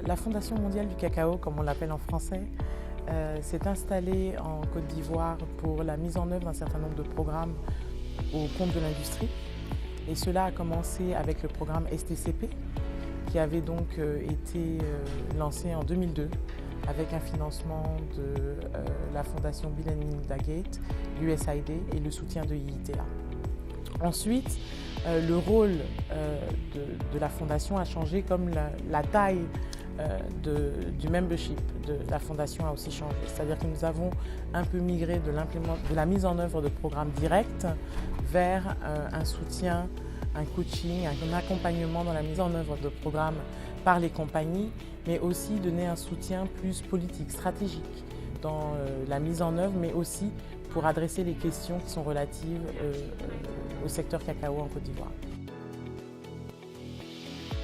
La Fondation mondiale du cacao, comme on l'appelle en français, s'est installée en Côte d'Ivoire pour la mise en œuvre d'un certain nombre de programmes au compte de l'industrie. Et cela a commencé avec le programme STCP, qui avait donc été lancé en 2002 avec un financement de la Fondation Bill & Melinda Gates, l'USAID et le soutien de IITA. Ensuite, le rôle de la Fondation a changé comme la taille du membership de la Fondation a aussi changé. C'est-à-dire que nous avons un peu migré de la mise en œuvre de programmes directs vers un soutien, un coaching, un accompagnement dans la mise en œuvre de programmes par les compagnies, mais aussi donner un soutien plus politique, stratégique dans la mise en œuvre, mais aussi pour adresser les questions qui sont relatives au secteur cacao en Côte d'Ivoire.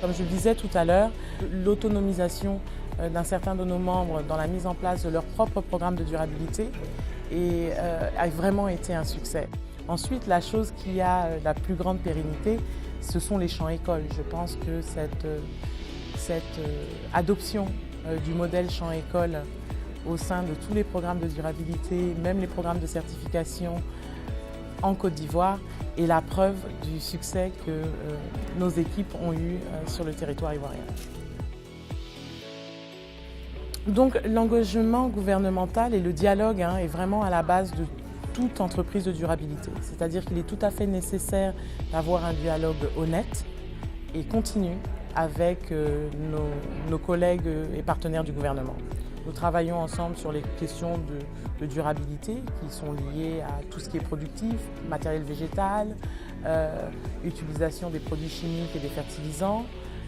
Comme je le disais tout à l'heure, l'autonomisation d'un certain de nos membres dans la mise en place de leur propre programme de durabilité a vraiment été un succès. Ensuite, la chose qui a la plus grande pérennité, ce sont les champs écoles. Je pense que cette adoption du modèle champ école au sein de tous les programmes de durabilité, même les programmes de certification en Côte d'Ivoire, est la preuve du succès que nos équipes ont eu sur le territoire ivoirien. Donc l'engagement gouvernemental et le dialogue est vraiment à la base de toute entreprise de durabilité. C'est-à-dire qu'il est tout à fait nécessaire d'avoir un dialogue honnête et continu avec nos collègues et partenaires du gouvernement. Nous travaillons ensemble sur les questions de durabilité qui sont liées à tout ce qui est productif, matériel végétal, utilisation des produits chimiques et des fertilisants,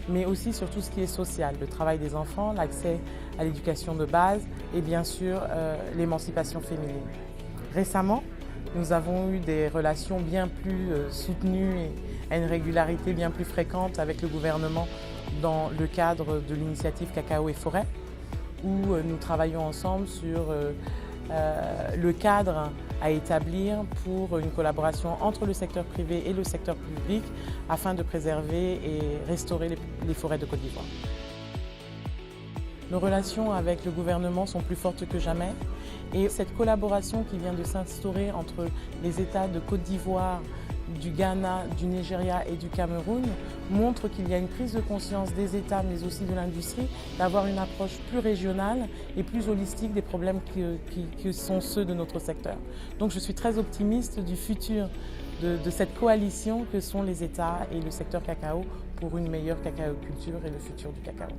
mais aussi sur tout ce qui est social, le travail des enfants, l'accès à l'éducation de base et bien sûr l'émancipation féminine. Récemment, nous avons eu des relations bien plus soutenues et à une régularité bien plus fréquente avec le gouvernement dans le cadre de l'initiative Cacao et Forêt, où nous travaillons ensemble sur le cadre à établir pour une collaboration entre le secteur privé et le secteur public afin de préserver et restaurer les forêts de Côte d'Ivoire. Nos relations avec le gouvernement sont plus fortes que jamais et cette collaboration qui vient de s'instaurer entre les États de Côte d'Ivoire, du Ghana, du Nigeria et du Cameroun montre qu'il y a une prise de conscience des États mais aussi de l'industrie d'avoir une approche plus régionale et plus holistique des problèmes qui sont ceux de notre secteur. Donc je suis très optimiste du futur de cette coalition que sont les États et le secteur cacao pour une meilleure cacaoculture et le futur du cacao.